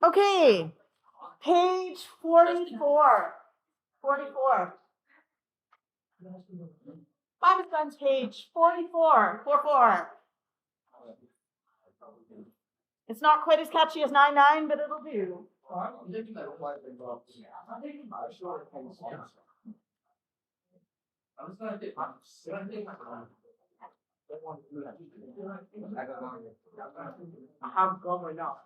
Okay, page 44. 44. Pakistan's page 44. 44. It's not quite as catchy as 99, but it'll do. I have gone right now.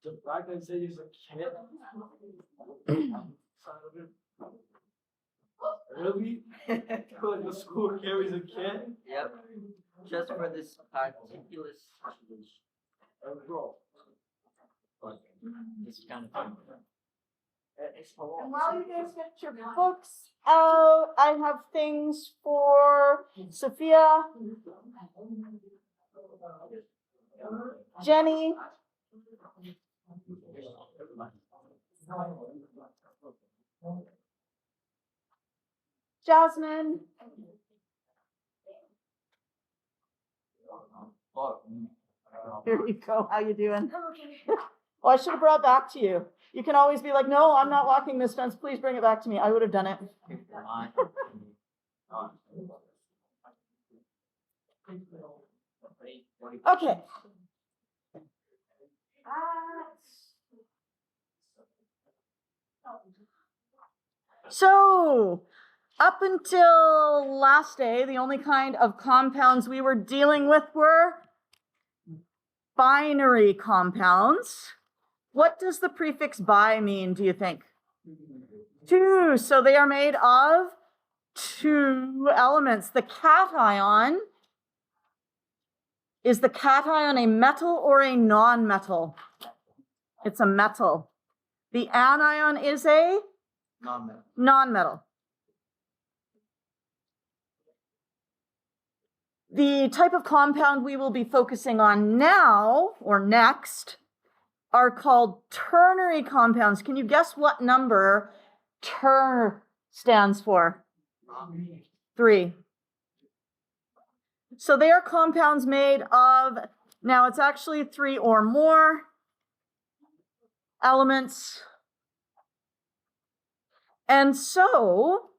The fact that say he's a kid. Really? Like the school carries a kid? Yep. Just for this particular situation. Bro. It's kind of fun. And while you guys get your books out, I have things for Sophia, Jenny, Jasmine, here you go. How you doing? Well, I should have brought back to you. You can always be like, no, I'm not walking this fence. Please bring it back to me. I would have done it. Okay. So, up until last day, the only kind of compounds we were dealing with were binary compounds. What does the prefix bi mean, do you think? Two. So they are made of two elements. The cation, is the cation a metal or a non-metal? It's a metal. The anion is a non-metal. The type of compound we will be focusing on now, or next, are called ternary compounds. Can you guess what number ter stands for? 3. So they are compounds made of, now it's actually 3 or more elements. And so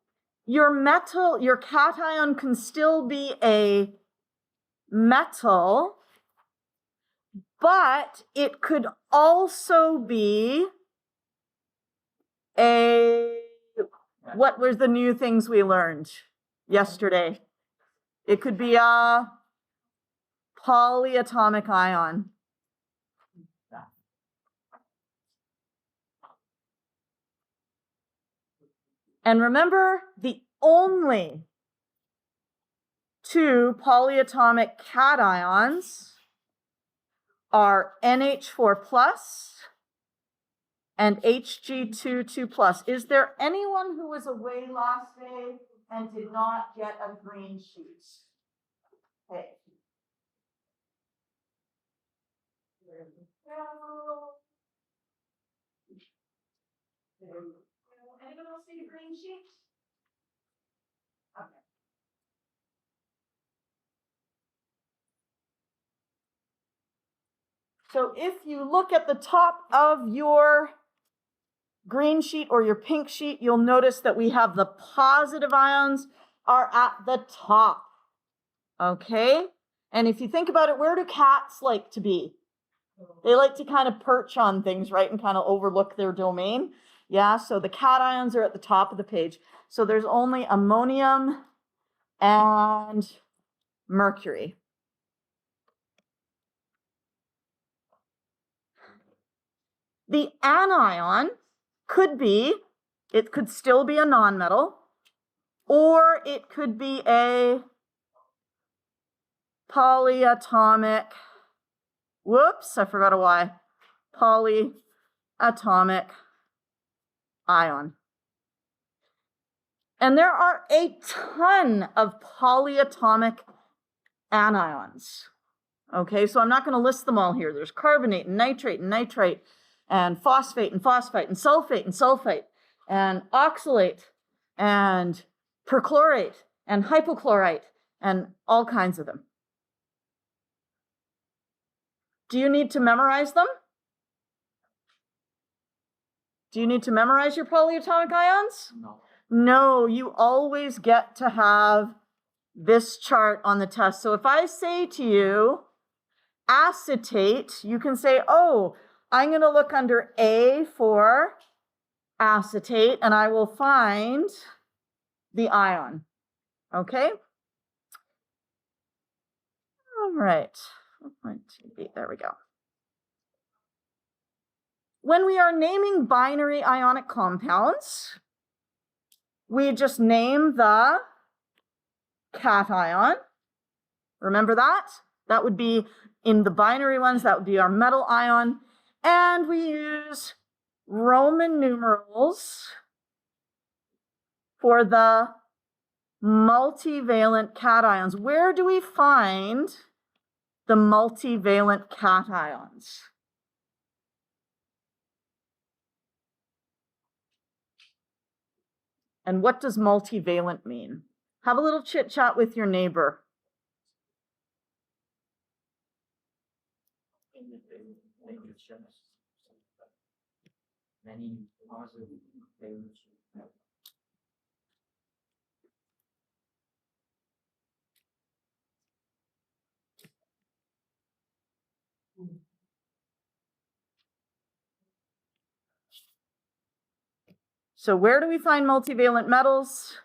your metal, your cation can still be a metal, but it could also be a, what were the new things we learned yesterday? It could be a polyatomic ion. And remember, the only 2 polyatomic cations are NH4 plus and Hg2 plus. Is there anyone who was away last day and did not get a green sheet? Okay. There we go. Anyone else need a green sheet? Okay. So if you look at the top of your green sheet or your pink sheet, you'll notice that we have the positive ions are at the top. Okay? And if you think about it, where do cats like to be? They like to kind of perch on things, right? And kind of overlook their domain. Yeah, so the cations are at the top of the page. So there's only ammonium and mercury. The anion could be, it could still be a nonmetal, or it could be a polyatomic, whoops, I forgot a Y, polyatomic ion. And there are a ton of polyatomic anions. Okay, so I'm not going to list them all here. There's carbonate and nitrate and phosphate and phosphite and sulfate and oxalate and perchlorate and hypochlorite and all kinds of them. Do you need to memorize them? Do you need to memorize your polyatomic ions? No. No, you always get to have this chart on the test. So if I say to you, acetate, you can say, oh, I'm going to look under A for acetate, and I will find the ion. Okay? All right. 4.28, there we go. When we are naming binary ionic compounds, we just name the cation. Remember that? That would be in the binary ones, that would be our metal ion. And we use Roman numerals for the multivalent cations. Where do we find the multivalent cations? And what does multivalent mean? Have a little chit chat with your neighbor. Many positive things. So where do we find multivalent metals?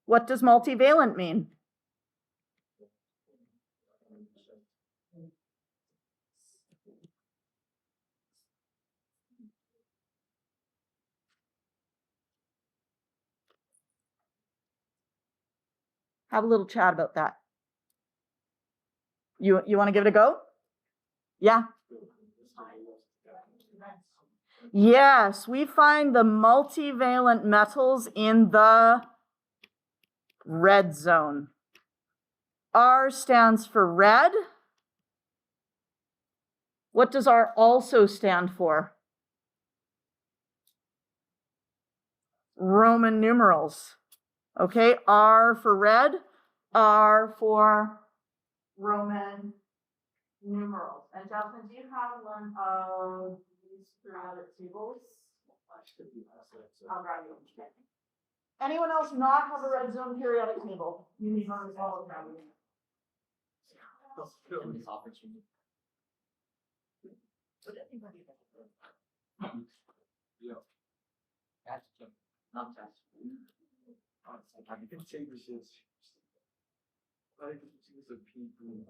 What does multivalent mean? Have a little chat about that. You want to give it a go? Yeah. Yes, we find the multivalent metals in the red zone. R stands for red. What does R also stand for? Roman numerals. Okay, R for red, R for Roman numerals. And Jasmine, do you have one of these periodic tables? I'll grab you. Anyone else not have a red zone periodic table? You need one as well. This opportunity. Would anybody Yeah. That's just not just. I can take this shit. I can see some people.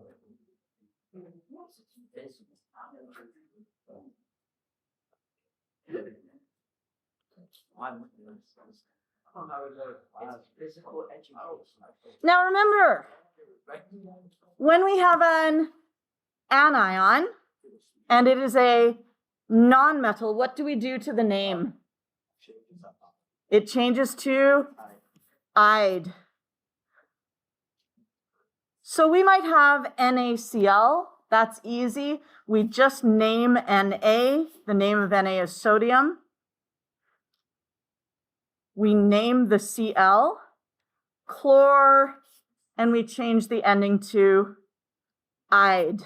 It's physical education. Now remember, when we have an anion and it is a non-metal, what do we do to the name? It changes to ide. So we might have NaCl. That's easy. We just name Na. The name of Na is sodium. We name the Cl, chlor, and we change the ending to ide.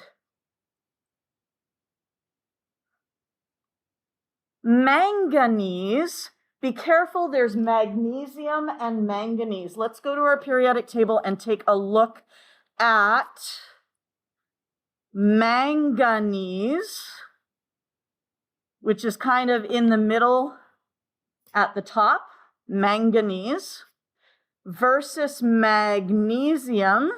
Manganese, be careful, there's magnesium and manganese. Let's go to our periodic table and take a look at manganese, which is kind of in the middle at the top, manganese, versus magnesium.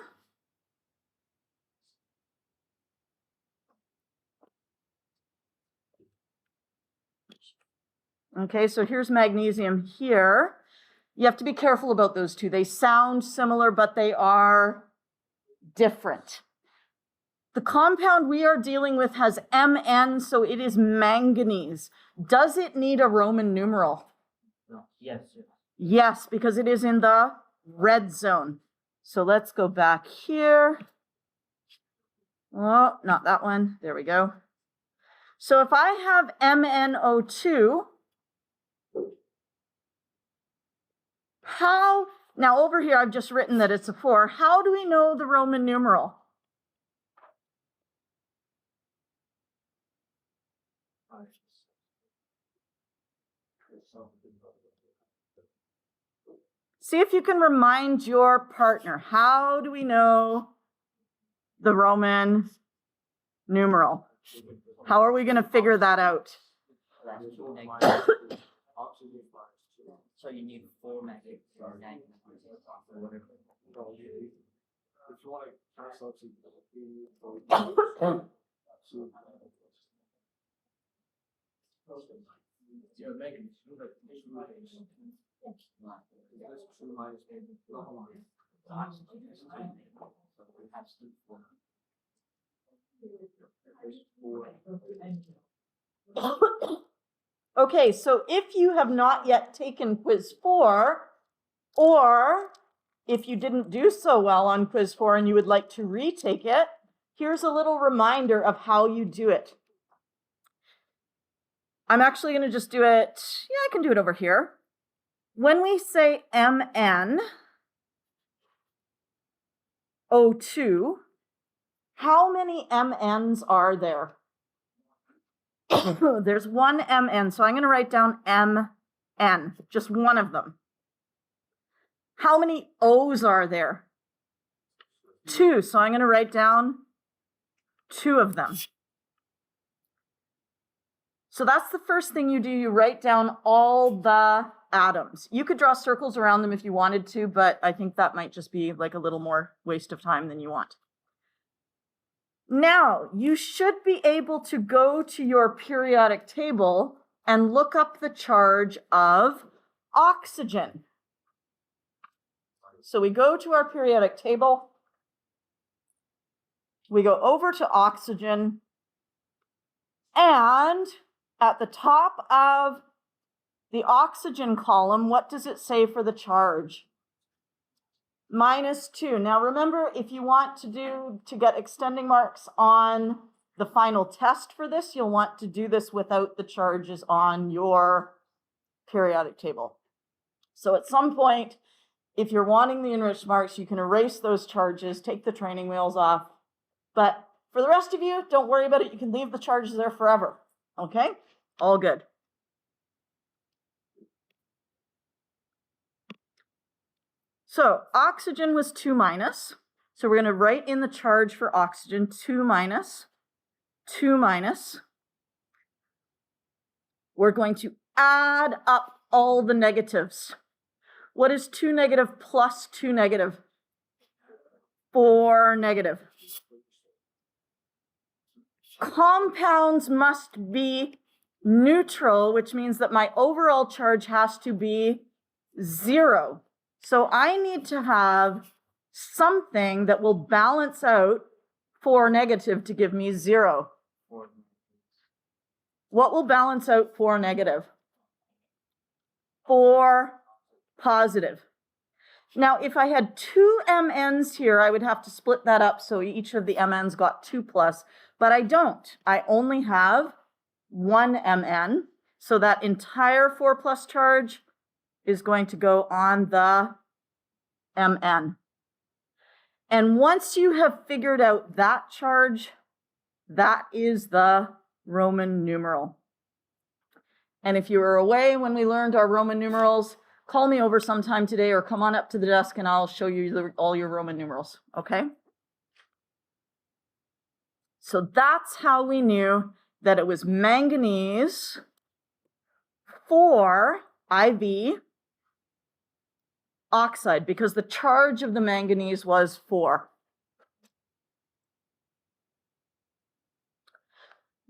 Okay, so here's magnesium here. You have to be careful about those two. They sound similar, but they are different. The compound we are dealing with has Mn, so it is manganese. Does it need a Roman numeral? No. Yes. Yes, because it is in the red zone. So let's go back here. Oh, not that one. There we go. So if I have MnO2, now over here I've just written that it's a 4. How do we know the Roman numeral? See if you can remind your partner. How do we know the Roman numeral? How are we going to figure that out? That's two negative. So you need 4 negative. If you want to cancel out yeah, Megan, Okay, so if you have not yet taken quiz 4, or if you didn't do so well on quiz 4 and you would like to retake it, here's a little reminder of how you do it. I'm actually going to just do it. Yeah, I can do it over here. When we say MnO2, how many MNs are there? There's one Mn, so I'm going to write down Mn, just one of them. How many O's are there? 2, so I'm going to write down 2 of them. So that's the first thing you do. You write down all the atoms. You could draw circles around them if you wanted to, but I think that might just be like a little more waste of time than you want. Now, you should be able to go to your periodic table and look up the charge of oxygen. So we go to our periodic table. We go over to oxygen, and at the top of the oxygen column, what does it say for the charge? -2. Now remember, if you want to get extending marks on the final test for this, you'll want to do this without the charges on your periodic table. So at some point, if you're wanting the enriched marks, you can erase those charges, take the training wheels off. But for the rest of you, don't worry about it. You can leave the charges there forever. Okay? All good. So oxygen was 2-. So we're going to write in the charge for oxygen 2-, 2-. We're going to add up all the negatives. What is 2 negative plus 2 negative? 4 negative. Compounds must be neutral, which means that my overall charge has to be 0. So I need to have something that will balance out 4 negative to give me 0. What will balance out 4 negative? 4 positive. Now, if I had 2 MNs here, I would have to split that up so each of the MNs got 2+, but I don't. I only have 1 MN, so that entire 4+ charge is going to go on the MN. And once you have figured out that charge, that is the Roman numeral. And if you were away when we learned our Roman numerals, call me over sometime today or come on up to the desk and I'll show you all your Roman numerals, okay? So that's how we knew that it was manganese 4 IV oxide, because the charge of the manganese was 4.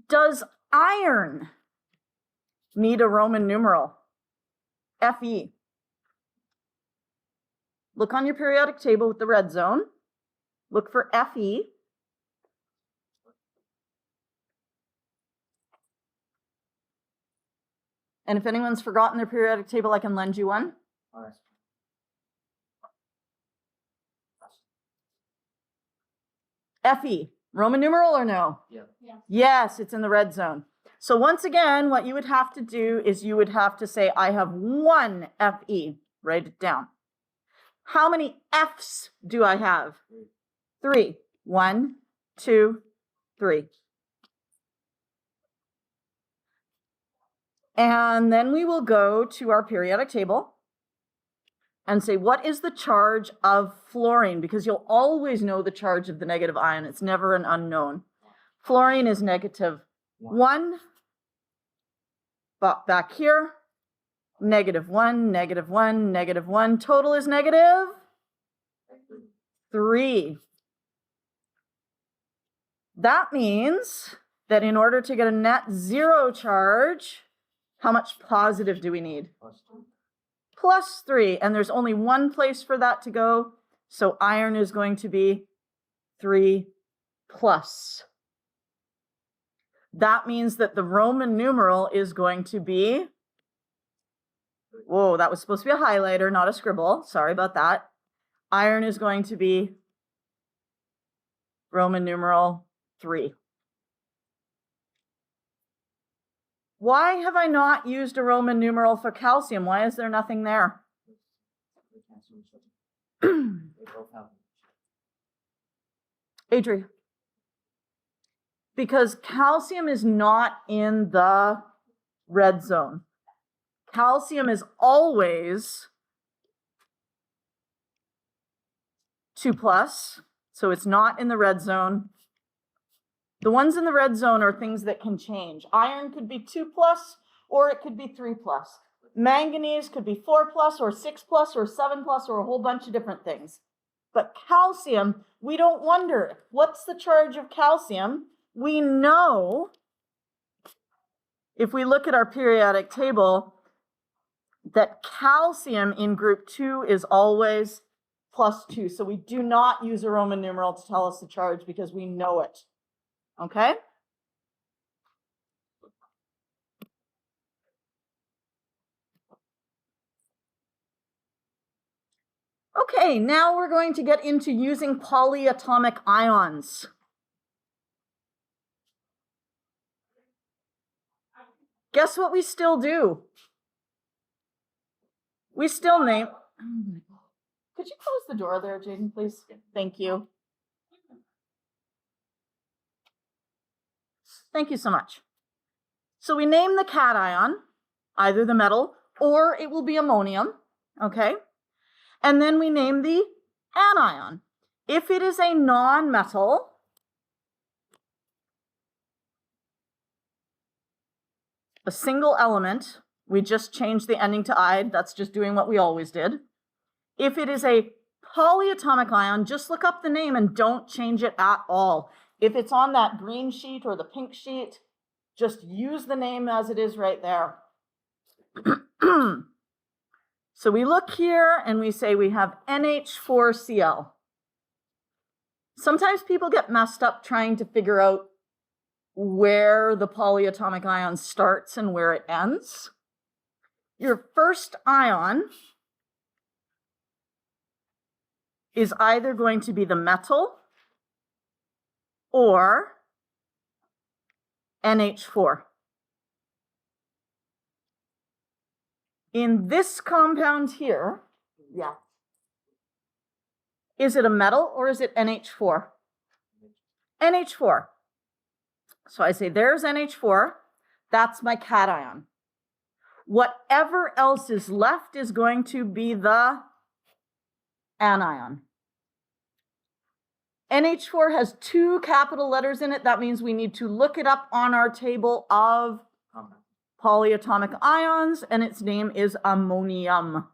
Does iron need a Roman numeral? Fe. Look on your periodic table with the red zone. Look for Fe. And if anyone's forgotten their periodic table, I can lend you one. Fe, Roman numeral or no? Yeah. Yes, it's in the red zone. So once again, what you would have to do is you would have to say, I have 1 Fe. Write it down. How many Fs do I have? 3. 1, 2, 3. And then we will go to our periodic table and say, what is the charge of fluorine? Because you'll always know the charge of the negative ion. It's never an unknown. Fluorine is -1. But back here, -1, -1, -1. Total is -3. That means that in order to get a net zero charge, how much positive do we need? +3. And there's only one place for that to go. So iron is going to be 3+. That means that the Roman numeral is going to be, whoa, that was supposed to be a highlighter, not a scribble. Sorry about that. Iron is going to be Roman numeral 3. Why have I not used a Roman numeral for calcium? Why is there nothing there? Adri. Because calcium is not in the red zone. Calcium is always 2+, so it's not in the red zone. The ones in the red zone are things that can change. Iron could be 2+, or it could be 3+. Manganese could be 4+, or 6+, or 7+, or a whole bunch of different things. But calcium, we don't wonder, what's the charge of calcium? We know, if we look at our periodic table, that calcium in group 2 is always +2. So we do not use a Roman numeral to tell us the charge because we know it. Okay? Okay, now we're going to get into using polyatomic ions. Guess what we still do? We still name. Could you close the door there, Jaden, please? Thank you. Thank you so much. So we name the cation, either the metal or it will be ammonium, okay? And then we name the anion. If it is a non-metal, a single element, we just change the ending to "ide." That's just doing what we always did. If it is a polyatomic ion, just look up the name and don't change it at all. If it's on that green sheet or the pink sheet, just use the name as it is right there. So we look here and we say we have NH4Cl. Sometimes people get messed up trying to figure out where the polyatomic ion starts and where it ends. Your first ion is either going to be the metal or NH4. In this compound here, yeah, is it a metal or is it NH4? NH4. So I say there's NH4, that's my cation. Whatever else is left is going to be the anion. NH4 has 2 capital letters in it. That means we need to look it up on our table of polyatomic ions, and its name is ammonium.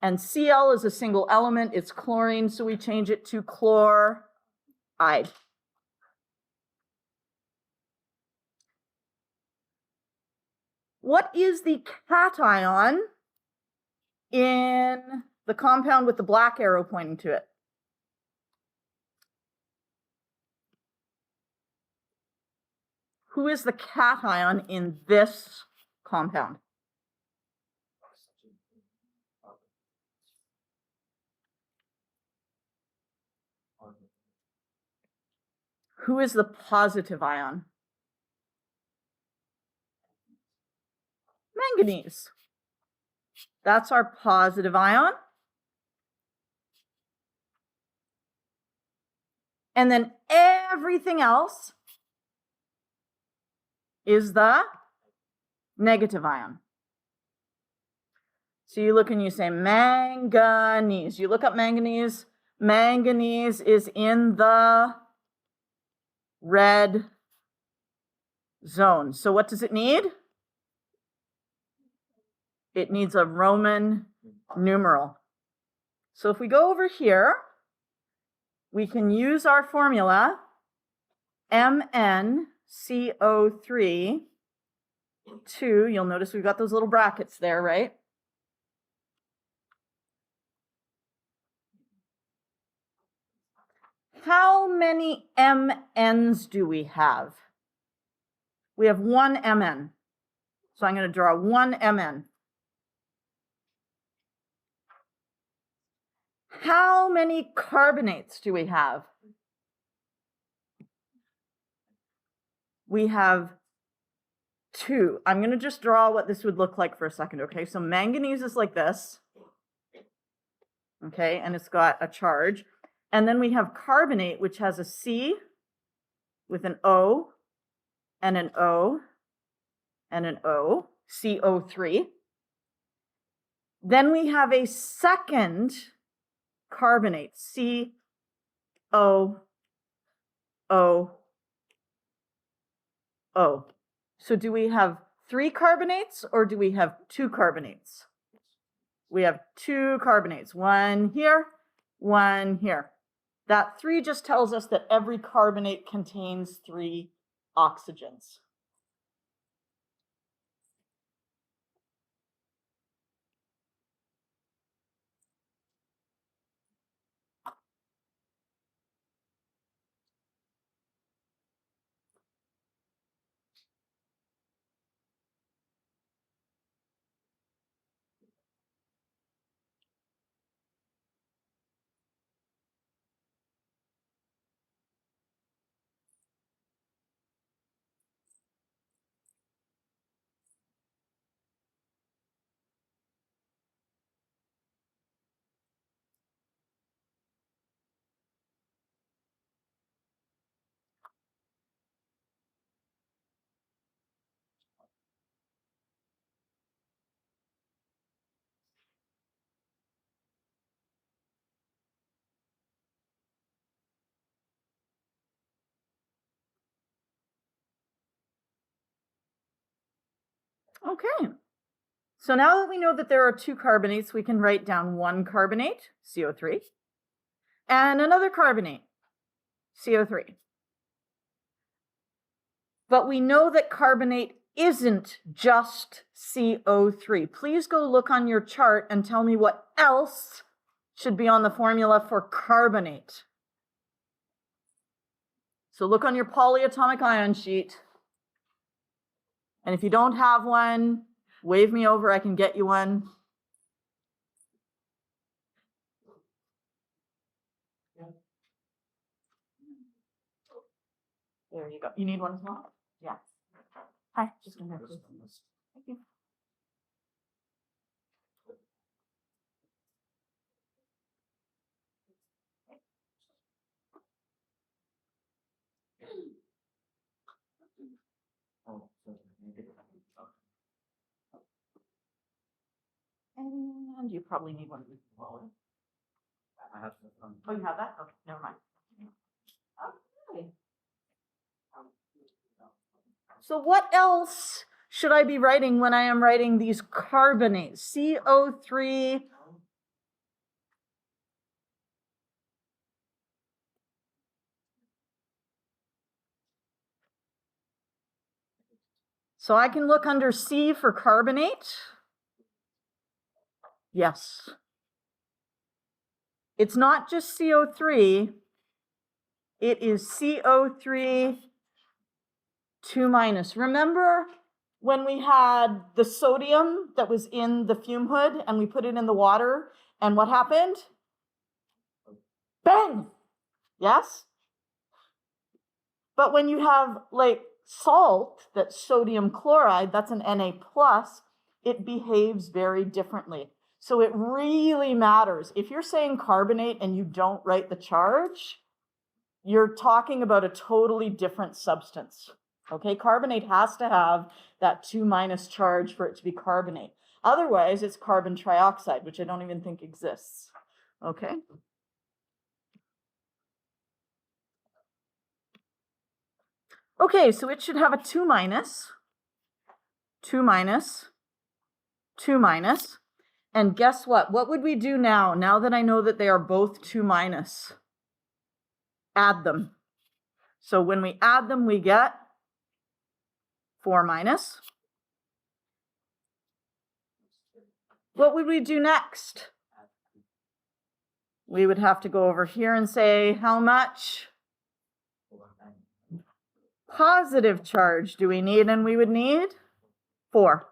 And Cl is a single element. It's chlorine, so we change it to chloride. What is the cation in the compound with the black arrow pointing to it? Who is the cation in this compound? Who is the positive ion? Manganese. That's our positive ion. And then everything else is the negative ion. So you look and you say manganese. You look up manganese. Manganese is in the red zone. So what does it need? It needs a Roman numeral. So if we go over here, we can use our formula MnCO3 2. You'll notice we've got those little brackets there, right? How many MNs do we have? We have one Mn. So I'm going to draw one Mn. How many carbonates do we have? We have 2. I'm going to just draw what this would look like for a second, okay? So manganese is like this, okay? And it's got a charge. And then we have carbonate, which has a C with an O and an O and an O, CO3. Then we have a second carbonate, COOO. So do we have 3 carbonates or do we have 2 carbonates? We have 2 carbonates, one here, one here. That 3 just tells us that every carbonate contains 3 oxygens. Okay, so now that we know that there are 2 carbonates, we can write down one carbonate, CO3, and another carbonate, CO3. But we know that carbonate isn't just CO3. Please go look on your chart and tell me what else should be on the formula for carbonate. So look on your polyatomic ion sheet. And if you don't have one, wave me over, I can get you one. There you go. You need one as well? Yeah. Hi, just a minute. Thank you. And you probably need one. I have to. Oh, you have that? Okay, never mind. Okay. So what else should I be writing when I am writing these carbonates? CO3. So I can look under C for carbonate. Yes. It's not just CO3. It is CO3 2-. Remember when we had the sodium that was in the fume hood and we put it in the water and what happened? Bang! Yes? But when you have like salt, that's sodium chloride, that's an Na+, it behaves very differently. So it really matters. If you're saying carbonate and you don't write the charge, you're talking about a totally different substance. Okay, carbonate has to have that 2- charge for it to be carbonate. Otherwise, it's carbon trioxide, which I don't even think exists. Okay. Okay, so it should have a 2-, 2-, 2-. And guess what? What would we do now that I know that they are both 2-? Add them. So when we add them, we get 4-. What would we do next? We would have to go over here and say, how much positive charge do we need? And we would need 4.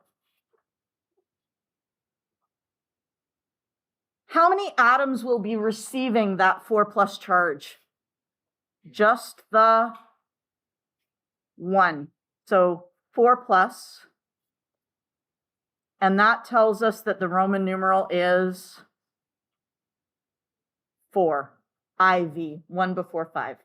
How many atoms will be receiving that 4+ charge? Just the 1. So 4+. And that tells us that the Roman numeral is 4. IV, 1 before 5.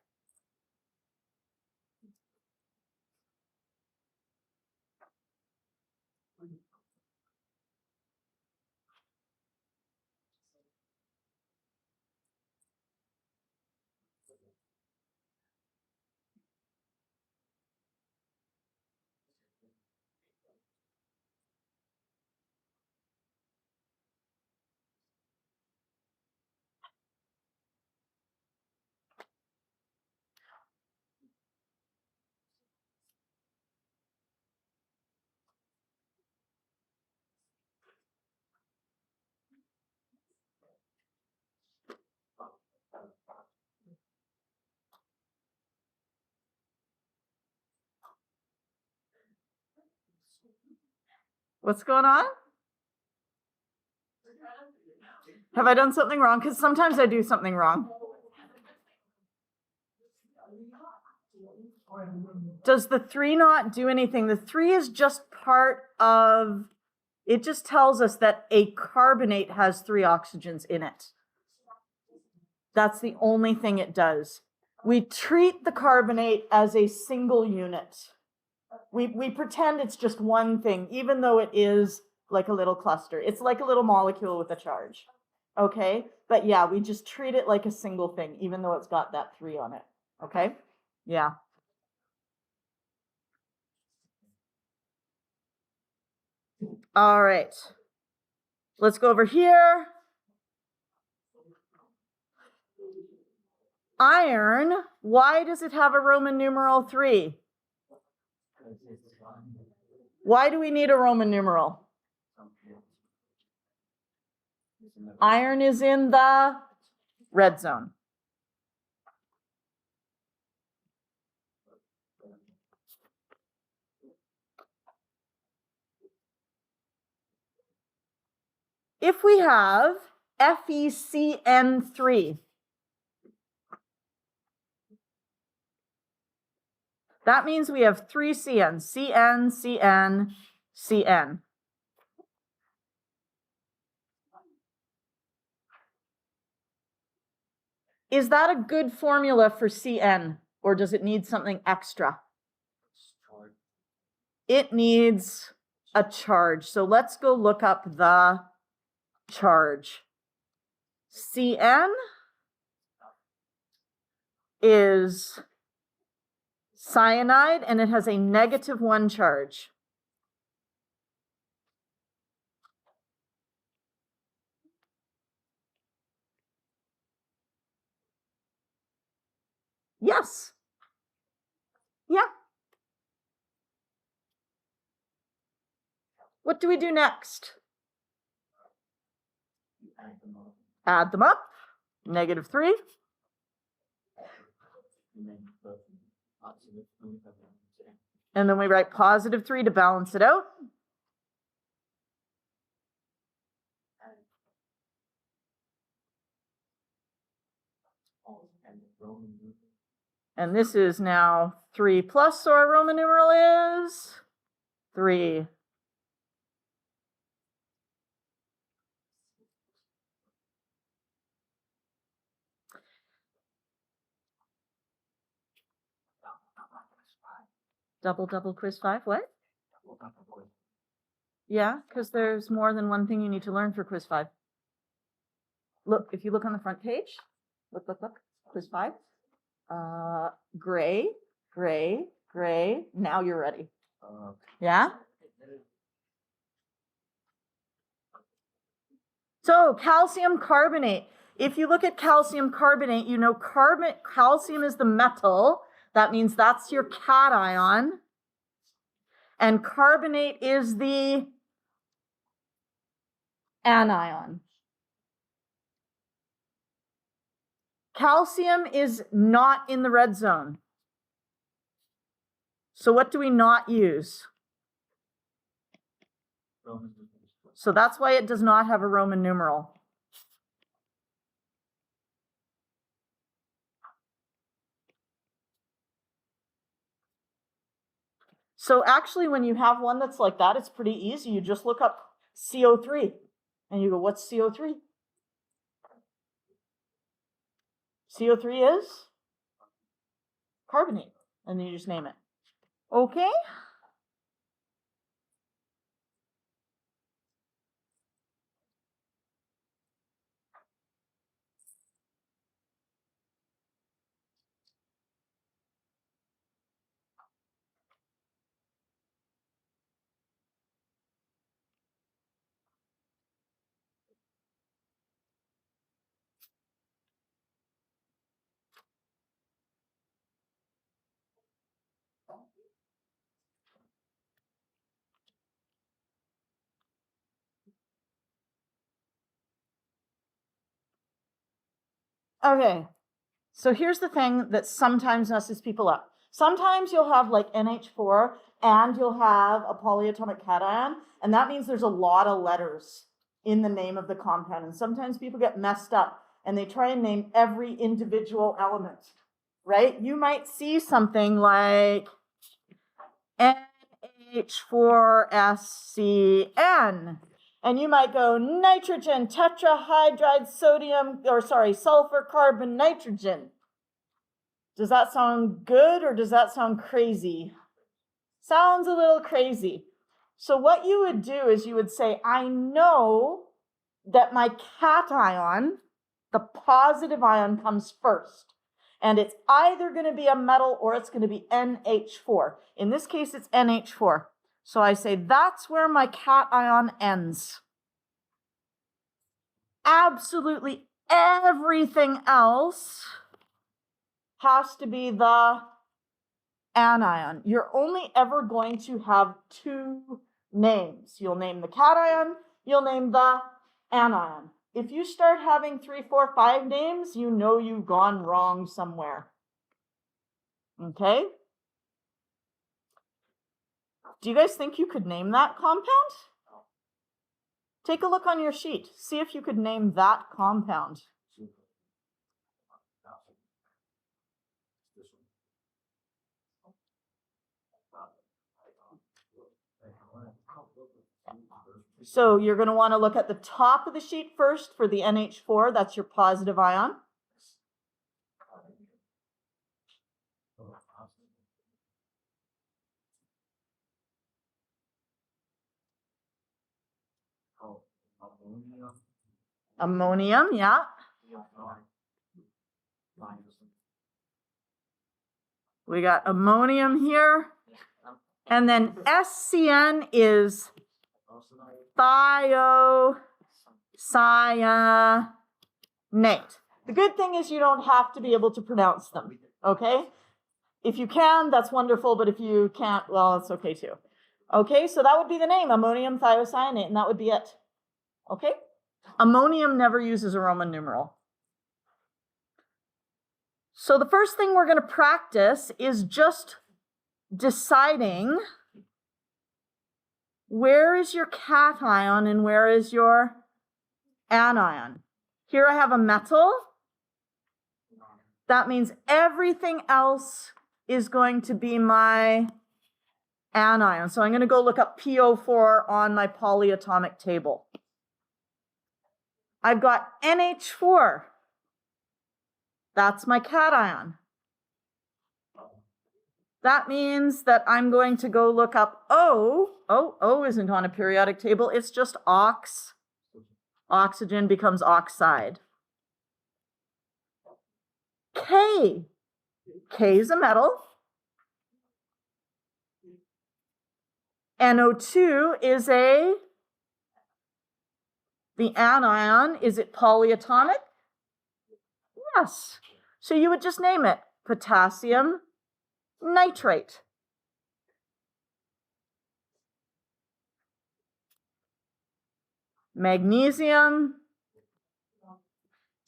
What's going on? Have I done something wrong? Because sometimes I do something wrong. Does the 3 not do anything? The 3 is just part of, it just tells us that a carbonate has 3 oxygens in it. That's the only thing it does. We treat the carbonate as a single unit. We pretend it's just one thing, even though it is like a little cluster. It's like a little molecule with a charge. Okay? But yeah, we just treat it like a single thing, even though it's got that 3 on it. Okay? Yeah. All right. Let's go over here. Iron, why does it have a Roman numeral 3? Why do we need a Roman numeral? Iron is in the red zone. If we have FeCN3, that means we have 3 CN, CN, CN, CN. Is that a good formula for CN, or does it need something extra? It needs a charge. So let's go look up the charge. CN is cyanide, and it has a -1 charge. Yes. Yeah. What do we do next? Add them up. -3. And then we write +3 to balance it out. And this is now 3+, so our Roman numeral is 3. Double quiz 5, what? Yeah, because there's more than one thing you need to learn for quiz 5. Look, if you look on the front page, look, quiz 5. Gray. Now you're ready. Yeah? So calcium carbonate. If you look at calcium carbonate, you know calcium is the metal. That means that's your cation. And carbonate is the anion. Calcium is not in the red zone. So what do we not use? So that's why it does not have a Roman numeral. So actually, when you have one that's like that, it's pretty easy. You just look up CO3 and you go, what's CO3? CO3 is carbonate, and then you just name it. Okay? Okay, so here's the thing that sometimes messes people up. Sometimes you'll have like NH4 and you'll have a polyatomic cation, and that means there's a lot of letters in the name of the compound. And sometimes people get messed up and they try and name every individual element, right? You might see something like NH4SCN. And you might go nitrogen, tetrahydride sodium, sulfur, carbon, nitrogen. Does that sound good or does that sound crazy? Sounds a little crazy. So what you would do is you would say, I know that my cation, the positive ion, comes first. And it's either going to be a metal or it's going to be NH4. In this case, it's NH4. So I say that's where my cation ends. Absolutely everything else has to be the anion. You're only ever going to have two names. You'll name the cation, you'll name the anion. If you start having 3, 4, 5 names, you know you've gone wrong somewhere. Okay? Do you guys think you could name that compound? Take a look on your sheet. See if you could name that compound. So you're going to want to look at the top of the sheet first for the NH4. That's your positive ion. Ammonium, yeah. We got ammonium here. And then SCN is thiocyanate. The good thing is you don't have to be able to pronounce them, okay? If you can, that's wonderful, but if you can't, well, it's okay too. Okay, so that would be the name, ammonium thiocyanate, and that would be it. Okay? Ammonium never uses a Roman numeral. So the first thing we're going to practice is just deciding where is your cation and where is your anion. Here I have a metal. That means everything else is going to be my anion. So I'm going to go look up PO4 on my polyatomic table. I've got NH4. That's my cation. That means that I'm going to go look up O. O isn't on a periodic table. It's just ox. Oxygen becomes oxide. K. K is a metal. NO2 is the anion. Is it polyatomic? Yes. So you would just name it potassium nitrate. Magnesium.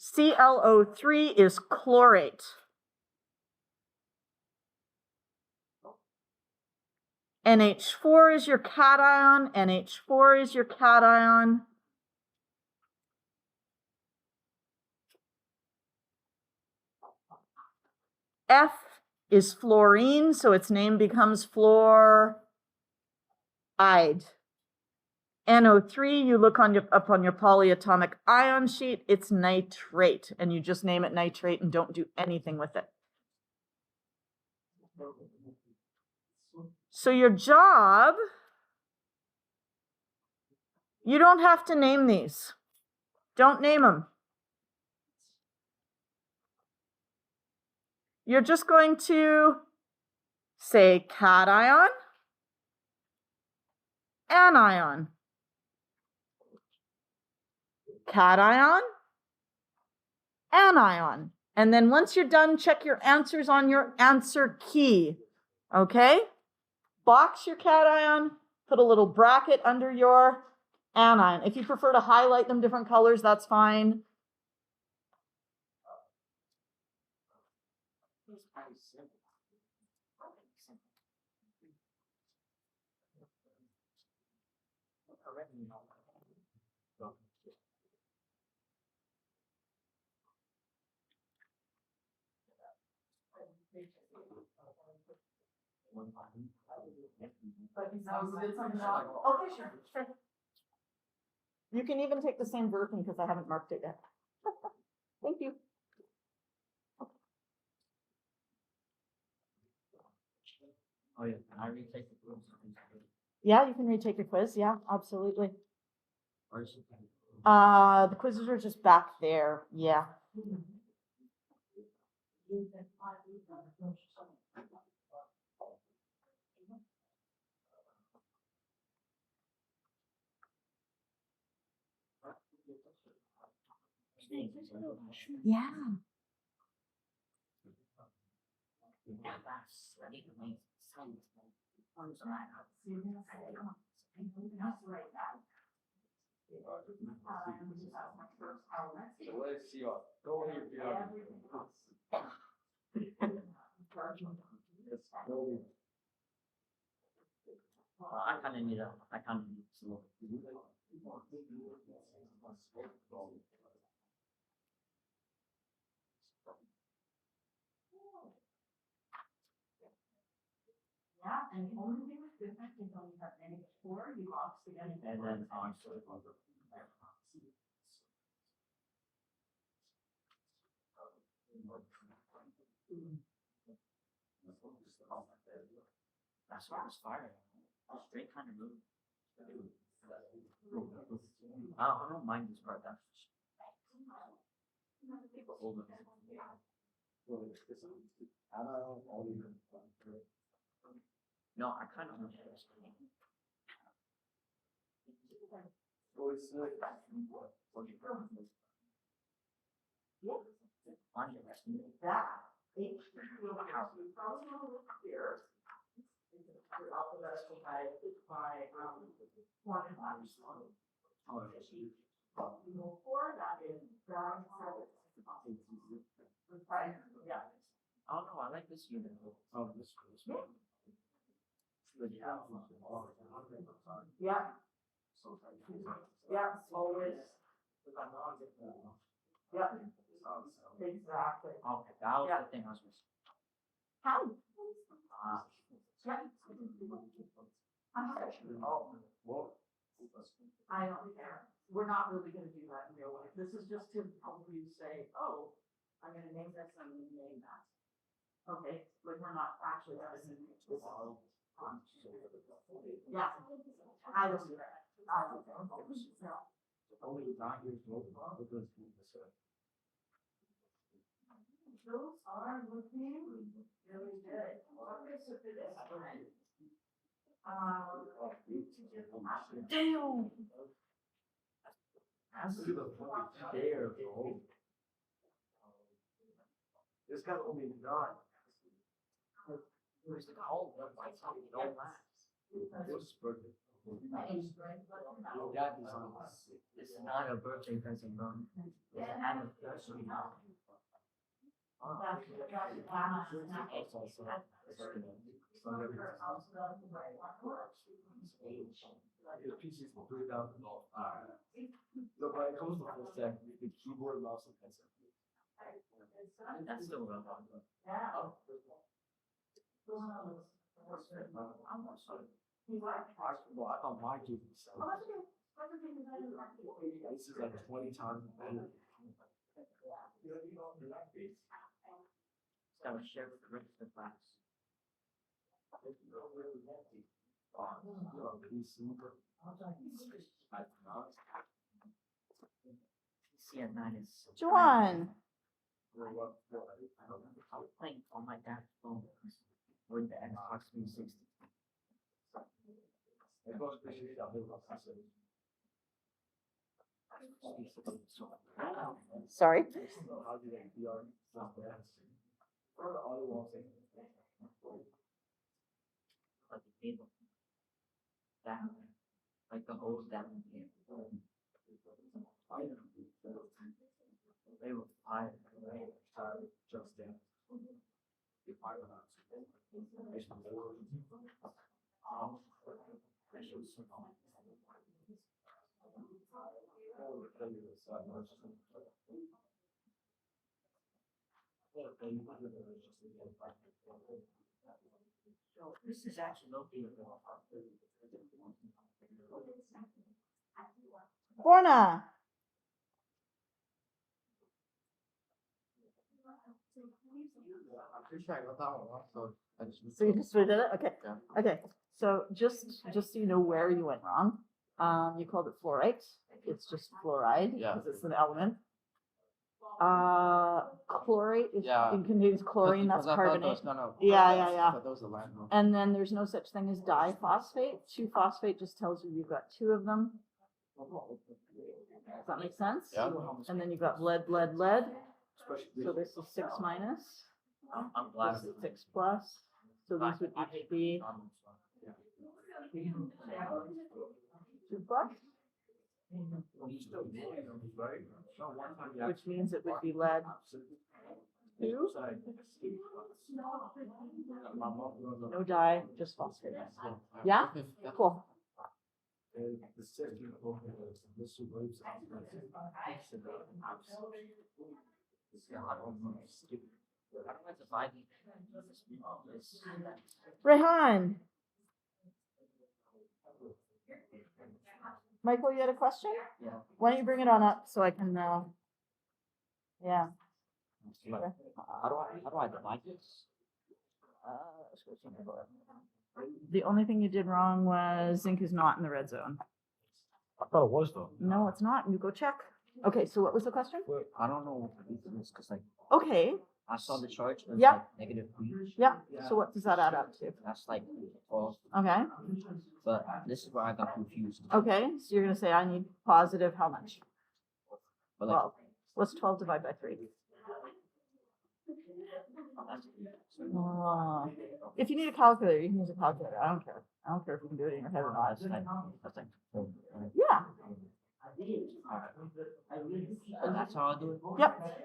ClO3 is chlorate. NH4 is your cation. NH4 is your cation. F is fluorine, so its name becomes fluoride. NO3, you look up on your polyatomic ion sheet, it's nitrate, and you just name it nitrate and don't do anything with it. So your job, you don't have to name these. Don't name them. You're just going to say cation, anion, cation, anion. And then once you're done, check your answers on your answer key. Okay? Box your cation, put a little bracket under your anion. If you prefer to highlight them different colors, that's fine. Okay, sure. You can even take the same version because I haven't marked it yet. Thank you. Oh yeah, I retake the quiz. Yeah, you can retake your quiz. Yeah, absolutely. Where's it? The quizzes are just back there. Yeah. Yeah. Well, I kind of need some. Yeah, and the only thing that's different is when you have NH4, you oxygen. And then on. That's why it's fire. Straight kind of move. I don't mind this part. That's people older. No, I kind of want this. That H2 will be here. Alphabetical by quantity. Before that is brown. Yeah. Oh no, I like this unit. Oh, this is good. Yeah. Yeah, always. Yeah. Exactly. Okay, that was the thing I was missing. How? Oh, I don't care. We're not really gonna do that in real life. This is just to help you say, oh, I'm gonna name this, I'm gonna name that. Okay, like we're not actually. Yeah. I was. Only 9 years old. Those are looking really good. So for this one, damn. Look at the fucking stairs, bro. This got only 9. Where's the cold? What's up? Don't laugh. What's birthday? That is, it's not a birthday present, bro. It's an anniversary. Your PC is $3,000. So when it comes to full stack, the keyboard, mouse, and headset. That's still real. Well, I thought my keyboard was this is like 20 times better. It's got a share with the rest of the class. PC at 9 is. Juan. I'm playing on my dad's phone with the Xbox 360. Sorry. Like the table. That, like the old that game. They were fire. Just dance. That shit was so fun. This is actually located. Borna. I'm pretty sure I got that one wrong, so I just. So you just redid it? Okay. Yeah. Okay. So just so you know where you went wrong, you called it fluorite. It's just fluoride Yeah. because it's an element. Chlorate is Yeah. it contains chlorine. That's Because I thought there carbonate. was no. Yeah, yeah, yeah. I thought that was a land one. And then there's no such thing as diphosphate. 2-phosphate just tells you you've got 2 of them. Does that make sense? Yeah. And then you've got lead. So this is 6 minus. I'm glad. This is 6 plus. So these would each be 2 plus, which means it would be lead 2. No dye, just phosphate. Yeah? Cool. The second book is Mr. Williams. Rehan. Michael, you had a question? Yeah. Why don't you bring it on up so I can, yeah. How do I divide this? The only thing you did wrong was zinc is not in the red zone. I thought it was though. No, it's not. You go check. Okay, so what was the question? I don't know what the reason is because like Okay, I saw the charge was Yeah. like -3. yeah. So what does that add up to? That's like 12. Okay, But this is where I got confused. okay. So you're gonna say I need positive how much? But like 12. What's 12 divided by 3? Oh. If you need a calculator, you can use a calculator. I don't care. I don't care if you can do it in your head or not. that's like 4. Yeah. And that's how I do it. Yep.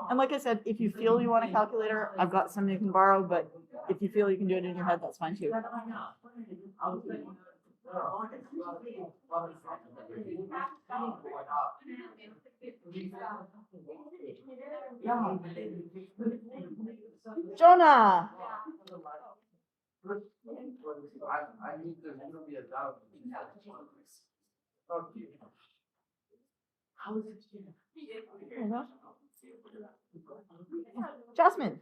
And like I said, if you feel you want a calculator, I've got some you can borrow, but if you feel you can do it in your head, that's fine too. Jonah. I need there's gonna be a doubt. Okay. Jasmine.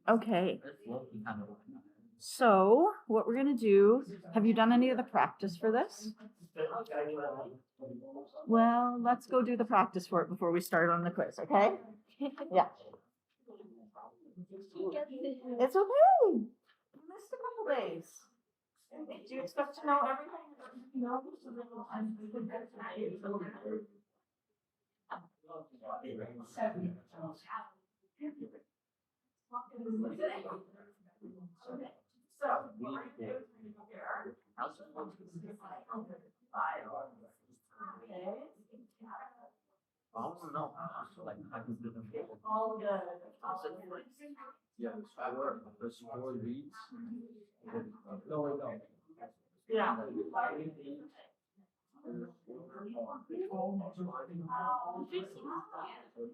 Okay, It's low-key kind of. so what we're gonna do, have you done any of the practice for this? Well, let's go do the practice for it before we start on the quiz, okay? Yeah. It's okay. You missed a couple days. Do you expect to know everything? No. I don't know. Like, I can do them. All good. Yeah, there's four leads. No, wait, no. Yeah.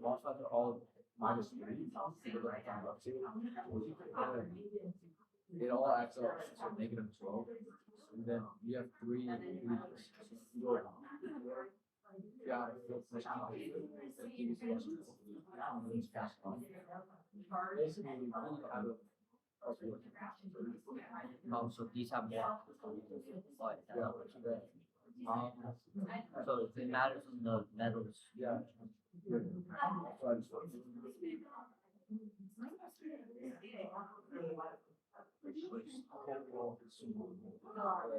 Lost sides are all minus three. It all adds up to negative 12. And then you have three leads. Yeah, basically, we have a Oh, so these have more. So it matters on the metals. yeah. So I just want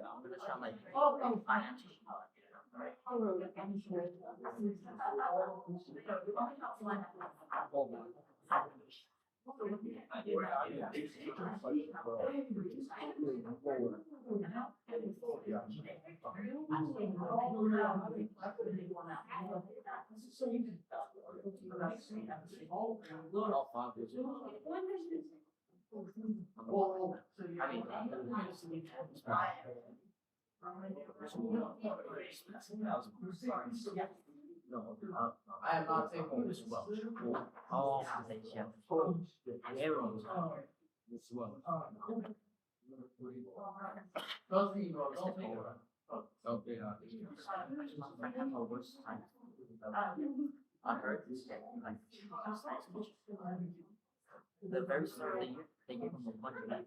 I'm gonna sound like finance. I mean, no, I am not taking this well. Oh, yeah. Arrows. this well. Trust me, bro. Don't take it. Okay, I heard this like the very start of the year, they gave him a bunch of that.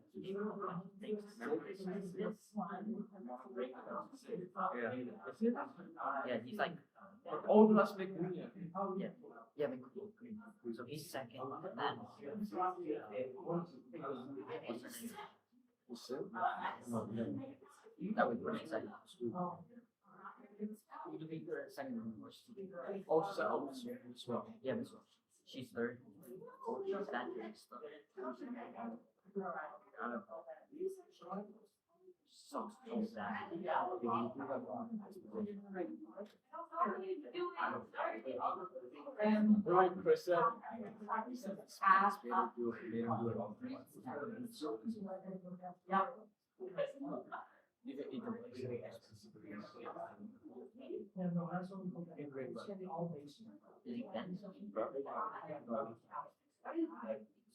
Yeah, he's like, oh, let's make green. yeah, but so he's second, and then what's her name? That would be second. Second university. Oh, so this well. Yeah, but she's third. That is so sad. Like Chris said, he said the space made him do it all at once. You can eat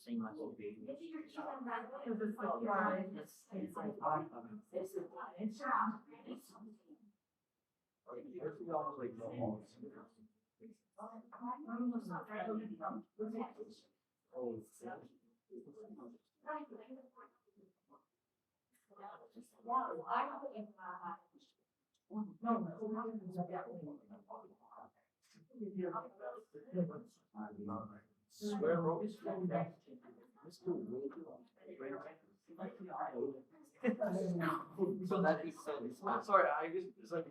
Same like square root. so that is so Sorry, I just it's like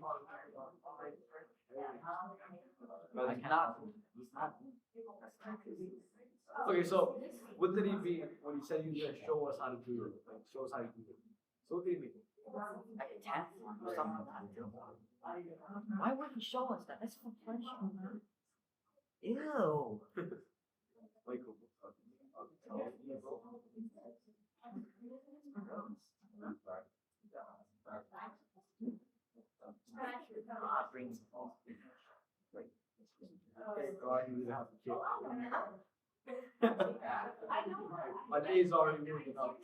I cannot. He's not. okay. So what did he mean when he said he was gonna show us how to do it? Like show us how to do it. So what did he mean? Like a test or something. Why would he show us that? That's for pleasure. Ew. Like Brings God, you have to kill. My day's already moving up.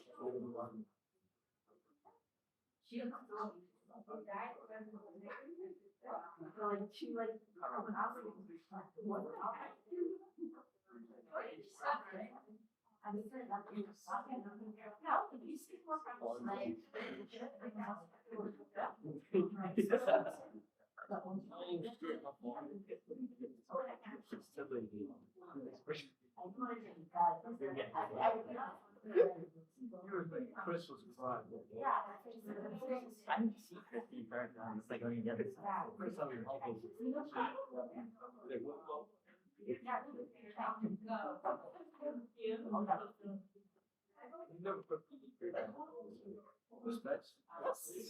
Chris was fine. I need to see Christy first. It's like on the other side. Chris on your elbows. You never put respect.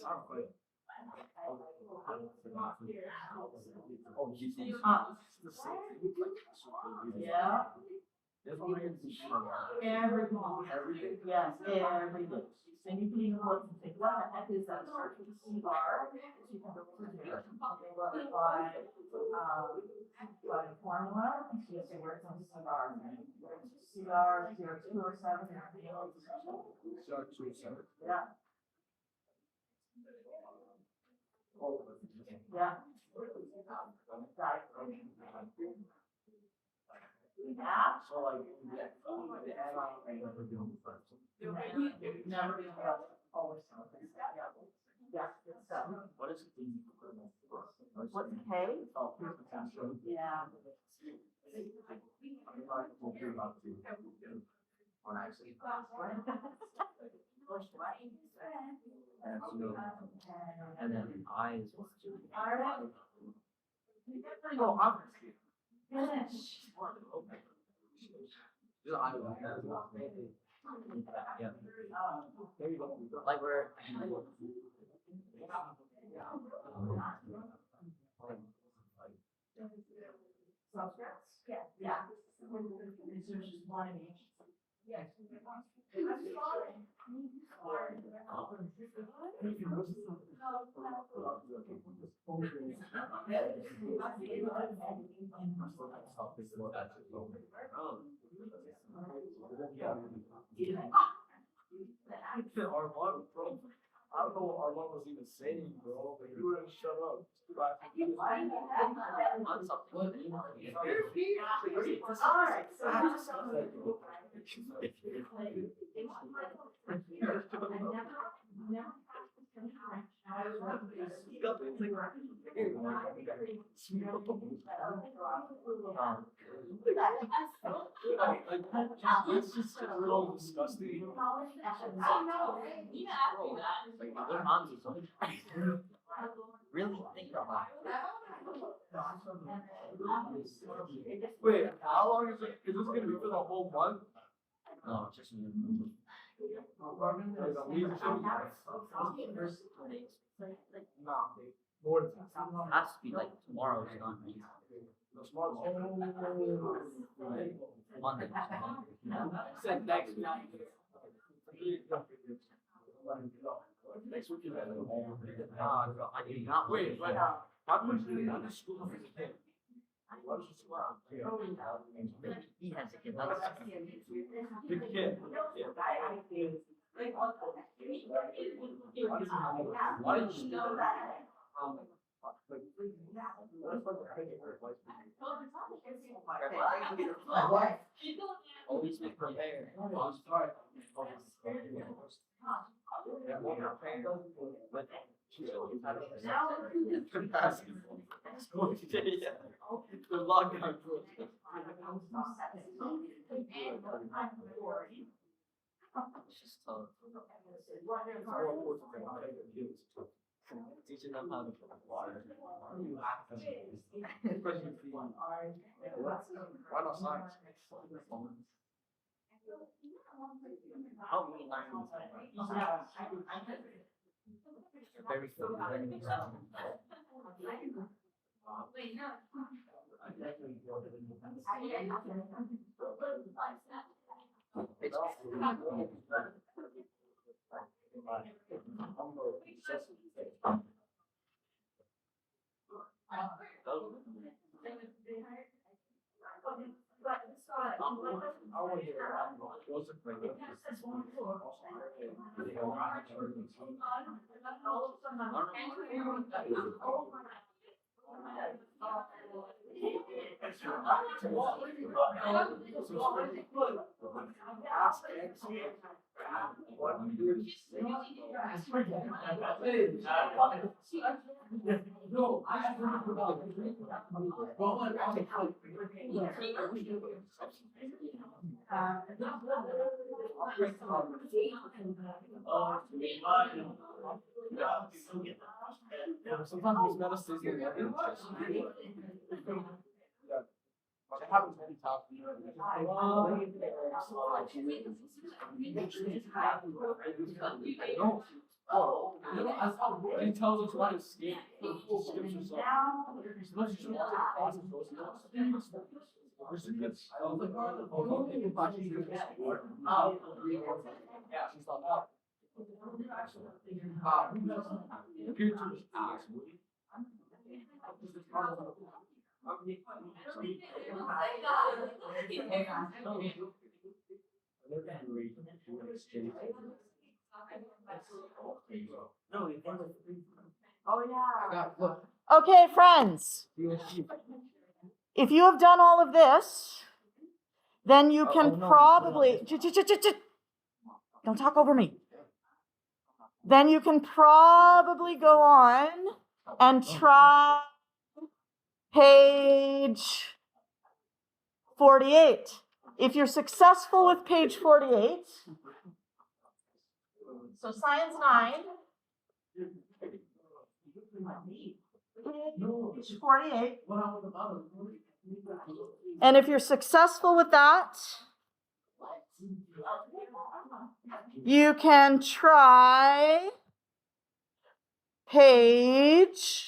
I'm quite. Oh, you see, it's the same thing. Yeah. Everything. Yes, everything. And you can even look and think, what the heck is that? Start with the C bar. So you can go over here. By formula. So you see where it's on C bar. C bar 0207. Yeah. Yeah. Yeah. So like, the add-on, I never do them first. Never be always something. Yeah. Good stuff. What is the? What's K? Oh, here's the potential. Yeah. We'll hear about it. When I actually. And then I is what to. All right. Oh, I'm. Finish. Yeah. Like we're. Subscripts? Yeah. Yeah. There's just one in each. Yes. Armand, bro. I don't know what Armand was even saying, bro. But you wouldn't shut up. It's just so disgusting. What Hans is on? Really think about it. Wait, how long is it? Is this gonna be for the whole month? No, just me. No, more than that. Has to be like tomorrow's done. No, tomorrow's Monday. Said next week. Next week is I do not wait, but how much do you under school for the kid? What is school? He has a kid. That's Big kid. Why did you know that? What? always be prepared. The lockdown. It's just tough. Teaching them how to water. Why not science? How many lines? Very good. Sometimes it's better sizzling. It happens every time. No. Oh, he tells us why to skip. Okay, friends. If you have done all of this, then you can probably don't talk over me. Then you can probably go on and try page 48. If you're successful with page 48, so science 9, page 48. And if you're successful with that, you can try page,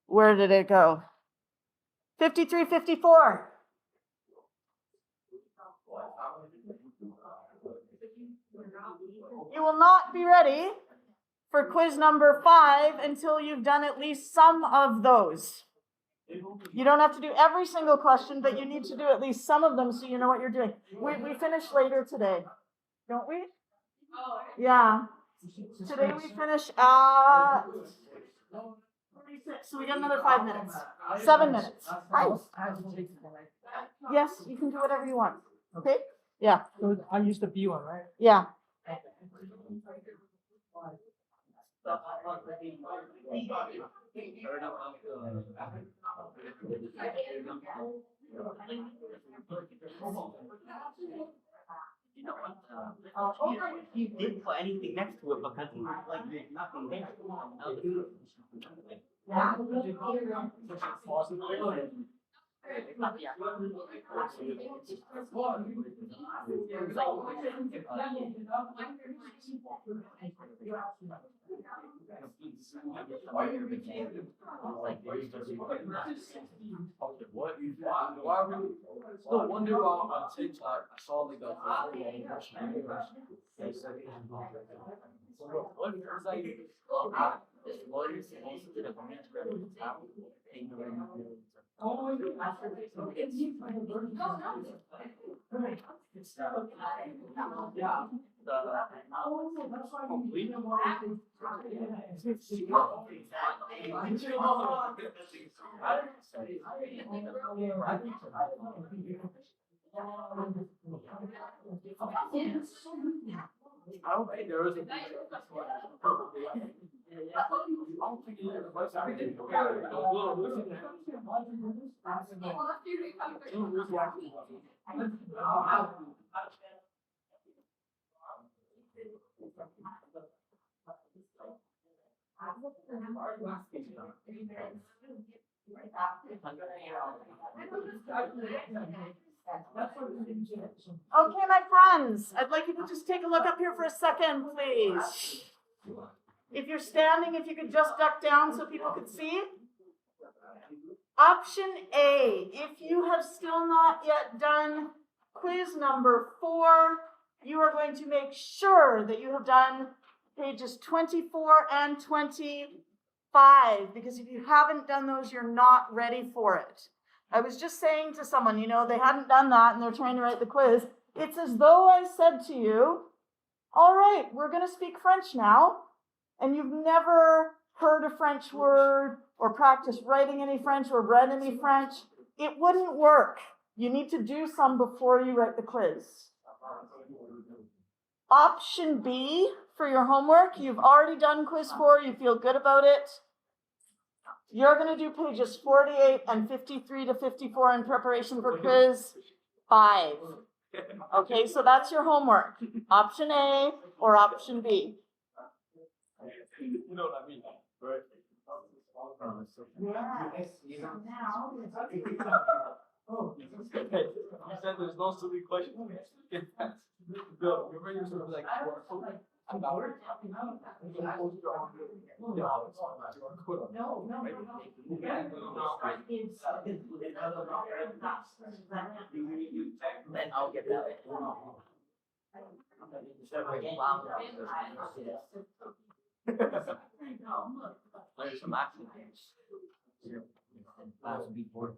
where did it go? 53, 54. You will not be ready for quiz number 5 until you've done at least some of those. You don't have to do every single question, but you need to do at least some of them so you know what you're doing. We finish later today, don't we? Yeah. Today we finish at 36, so we got another 5 minutes. 7 minutes. Nice. Yes, you can do whatever you want. Okay? Yeah. So I used the B one, right? Yeah. He didn't put anything next to it because he was like nothing there. What? Why really? No wonder on TikTok I saw like a they said what is that? Lawyers supposed to I don't think there is a Okay, my friends, I'd like you to just take a look up here for a second, please. If you're standing, if you could just duck down so people could see. Option A, if you have still not yet done quiz number 4, you are going to make sure that you have done pages 24 and 25, because if you haven't done those, you're not ready for it. I was just saying to someone, you know, they hadn't done that and they're trying to write the quiz. It's as though I said to you, all right, we're going to speak French now, and you've never heard a French word or practiced writing any French or read any French. it wouldn't work. You need to do some before you write the quiz. Option B for your homework, you've already done quiz 4, you feel good about it. You're going to do pages 48 and 53 to 54 in preparation for quiz 5. Okay, so that's your homework. Option A or option B. You know what I mean, right? Hey, you said there's no silly questions. Bill, you're ready to like Then I'll get that. There's some action. Before.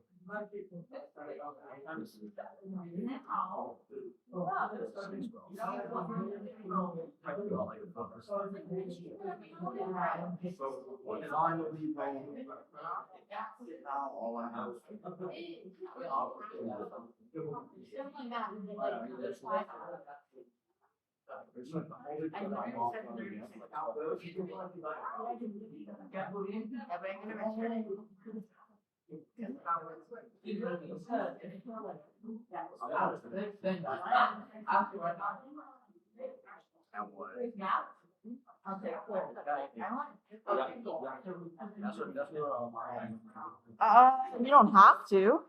You don't have to.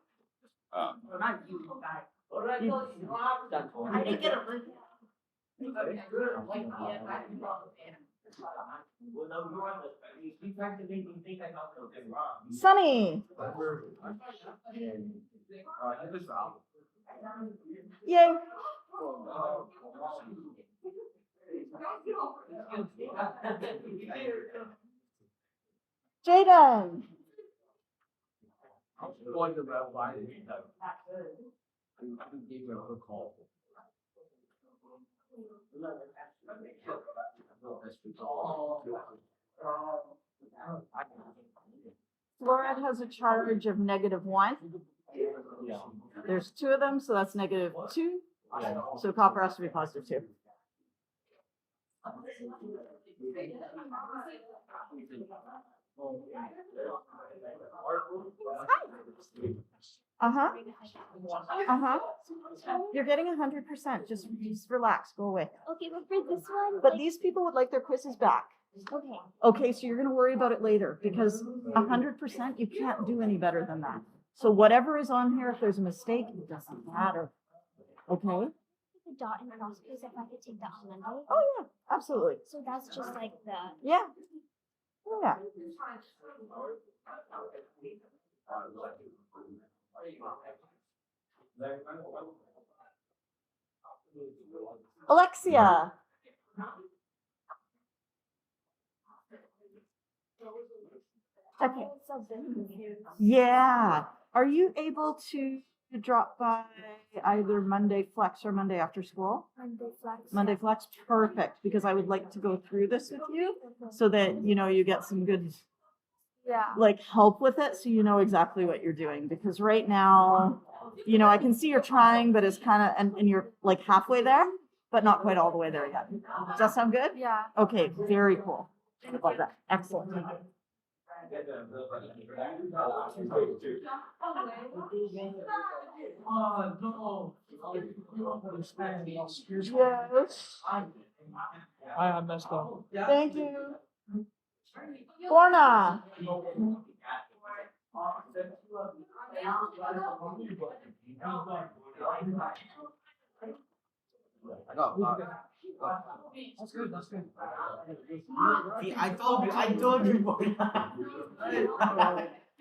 I didn't get a link. Sunny. Yay. Jaden. going to that line. I gave her a call. Fluoride has a charge of -1. There's 2 of them, so that's -2. So copper has to be +2. Uh-huh. Uh-huh. You're getting 100%. Just relax. Go away. Okay, but for this one, But these people would like their quizzes back. okay. Okay, so you're going to worry about it later because 100%, you can't do any better than that. So whatever is on here, if there's a mistake, it doesn't matter. Okay? The dot and cross quiz, if I could take that on Monday. Oh, yeah, absolutely. So that's just like the. Yeah. Yeah. Alexia. Okay. Yeah. Are you able to drop by either Monday Flex or Monday after school? Monday flex. Monday Flex, perfect, because I would like to go through this with you so that, you know, you get some good, Yeah. like, help with it so you know exactly what you're doing. Because right now, you know, I can see you're trying, but it's kind of, and you're like halfway there, but not quite all the way there yet. Does that sound good? Yeah. Okay, very cool. I love that. Excellent. Yes. I messed up. Thank you. Borna. That's good. That's good. See, I told you.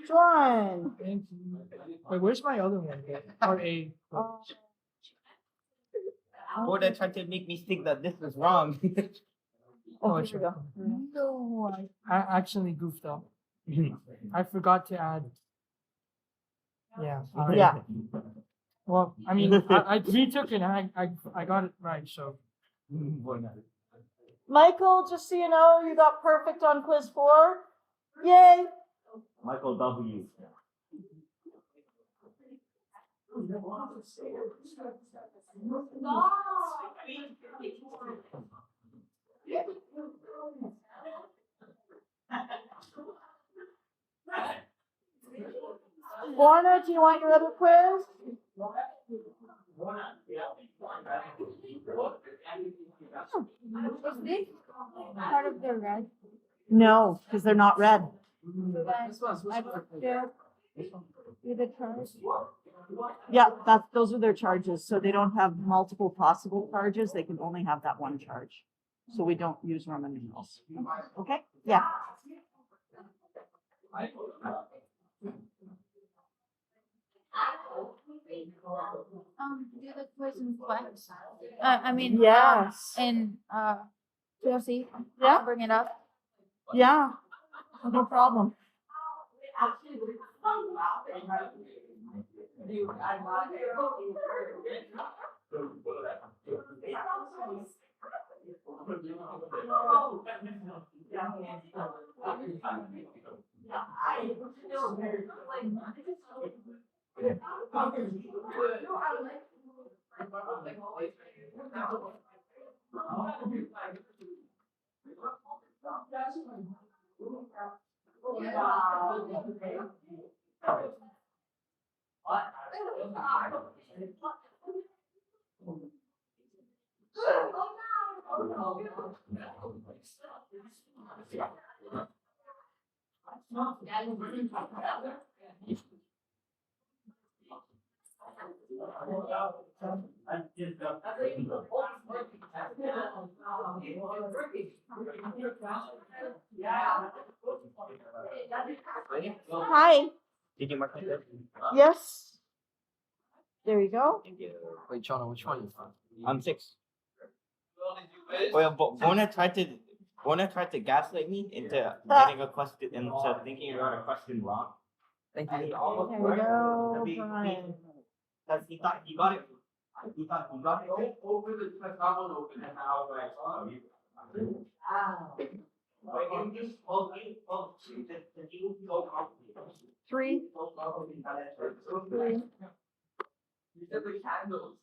John. Thank you. Wait, where's my other one? Part A. Or they tried to make me think that this was wrong. Oh, Oh, here we go. No, I actually goofed up. I forgot to add. Yeah. alright. Yeah. Well, I mean, I retook it and I got it right. So Michael, just so you know, you got perfect on quiz 4. Yay. Michael W. Lorna, do you want your other quiz? Is this part of the red? No, because they're not red. So then I still do the charge. Yeah, those are their charges. So they don't have multiple possible charges. They can only have that one charge. So we don't use Roman numerals. Okay? Yeah. Do the quiz in Flex. I mean, Yes. in PLC. Yeah. Bring it up. Yeah. No problem. Hi. Did you mark my quiz? Yes. There you go. Wait, Chana, which one? I'm 6. Well, but Bona tried to gaslight me into getting a question into thinking about a question wrong. Thank And he you. almost There we worked. go, He- Brian. Because he thought he got it. He thought he got it. Open the one open and now I saw you. But you just you so complicated. 3. So complicated. You said the candles.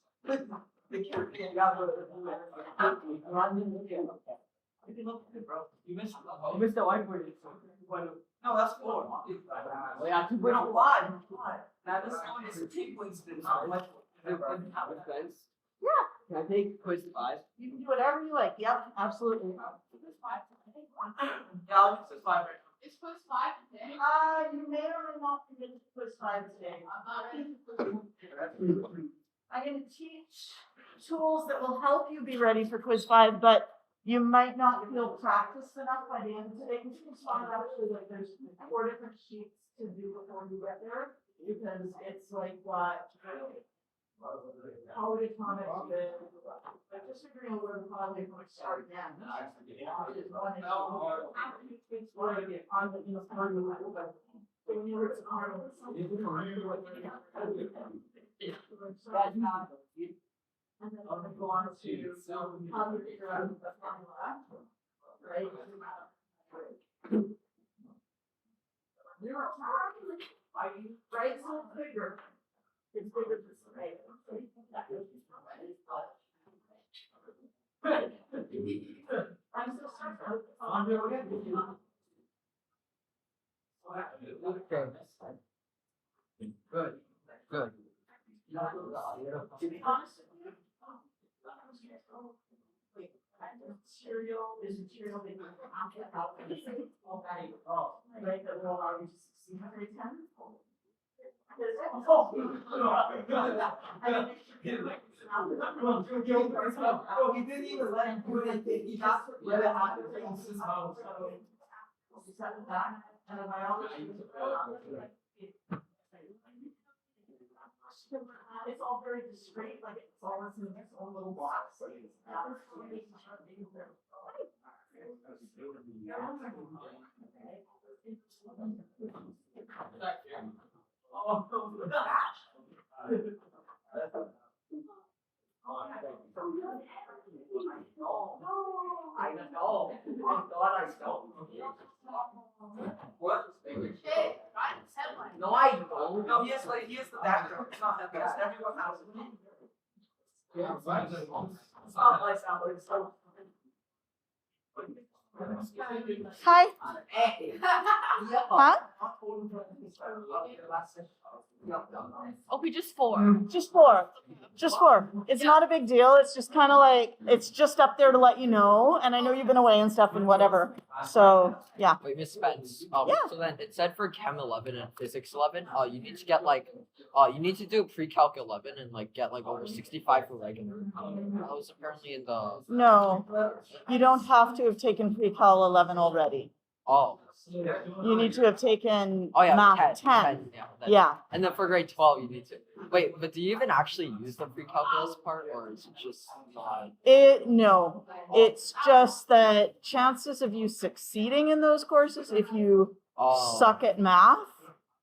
The campaign got You missed the whiteboard. No, that's 4. Oh, yeah, We don't lie. Now this one is a tinkling spin. Not much. Yeah. Can I take quiz 5? You can do whatever you like. Yep, absolutely. Yeah, I'll use this 5 right now. It's quiz 5 today. You may or may not be in quiz 5 today. I'm going to teach tools that will help you be ready for quiz 5, but you might not feel practiced enough by the end of today. Quiz 5 actually, like, there's 4 different sheets to do before you get there, because it's like what polyatomic with, like, just agreeing where the polyatomic start again. Is one issue. It's where you get on the, so when you were on and then I'm gonna go on to how to figure out the formula, right? Right, so it's bigger. It's bigger this way. I'm so sorry. Okay. Good. Good. To be honest with you, wait, material is material that you have to out of the same already. Right, that will allow you to succeed in grade 10. Oh, he didn't even let him do anything. He just let it happen. It's his house. Set it back, and then biology. It's all very discreet, like it's all in its own little box. I know. Oh God, I know. What? No, I don't. No, he has the Hi. Huh? Okay, just 4. Just 4. Just 4. It's not a big deal. It's just kind of like, it's just up there to let you know. And I know you've been away and stuff and whatever. So, yeah. Wait, Miss Spence. Yeah. So then it said for Chem 11 and Physics 11, you need to get like, you need to do pre-calc 11 and like get like over 65 for regular. That was apparently in the. No, you don't have to have taken pre-cal 11 already. Oh. You need to have taken Oh yeah, math 10. 10 yeah. Yeah. And then for grade 12, you need to. Wait, but do you even actually use the pre-calculus part, or is it just not? No, it's just that chances of you succeeding in those courses, if you suck at math,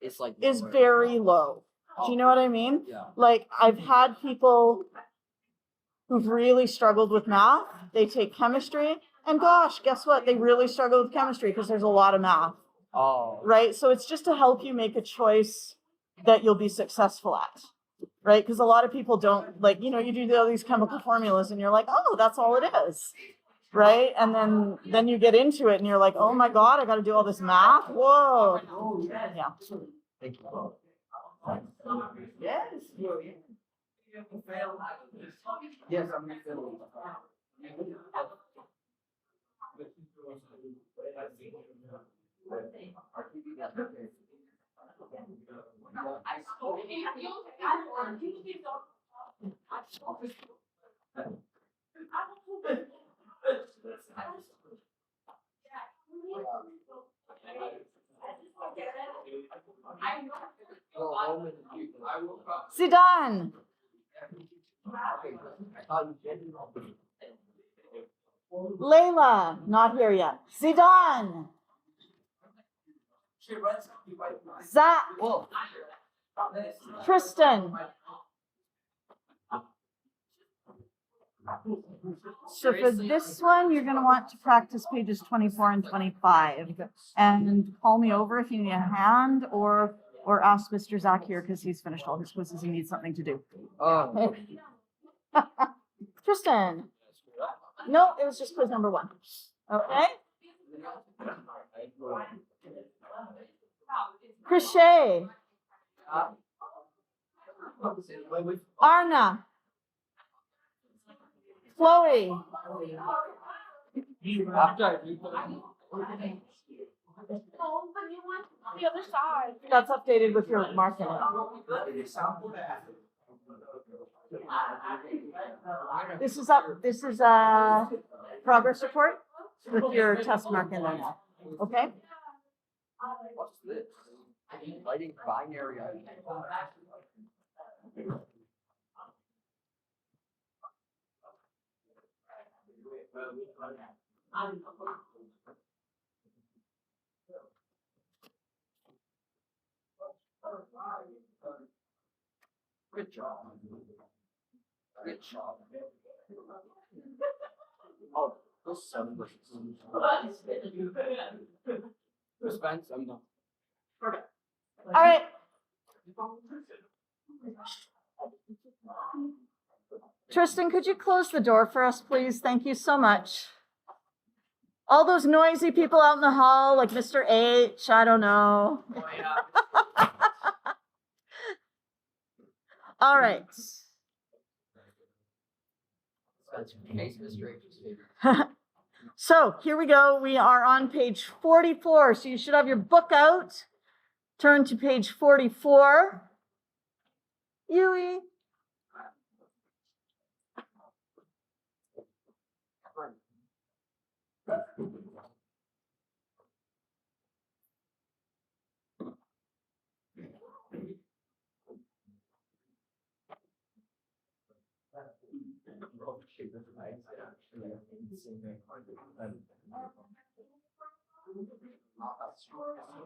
It's like is lower. very low. Do you know what I mean? Yeah. Like, I've had people who've really struggled with math, they take chemistry, and gosh, guess what? They really struggle with chemistry because there's a lot of math, Oh. right? So it's just to help you make a choice that you'll be successful at, right? Because a lot of people don't, like, you do all these chemical formulas and you're like, oh, that's all it is, right? And then you get into it and you're like, oh my God, I got to do all this math. Whoa. Yeah. Thank you. Yes. Yes, I'm refilling. Zidane. Layla, not here yet. Zidane. Zach. Tristan. So for this one, you're going to want to practice pages 24 and 25. And call me over if you need a hand, or ask Mr. Zach here because he's finished all his quizzes and needs something to do. Oh. Tristan. No, it was just quiz number 1. Okay. Crochet. Arna. Chloe. After I read The other side. That's updated with your mark in it. This is a progress report with your test mark in there now. Okay? What's this? Lighting binary. Good job. Good job. Oh, those 7 versus. Spence, I'm done. All right. Tristan, could you close the door for us, please? Thank you so much. All those noisy people out in the hall, like Mr. H, I don't know. Oh, yeah. All right. So here we go. We are on page 44. So you should have your book out. Turn to page 44. Yui.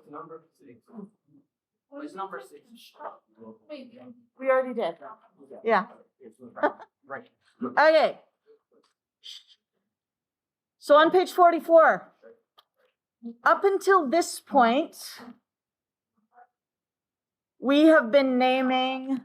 Number 6. It's number 6. We already did. Yeah. Right. Okay. So on page 44, up until this point, we have been naming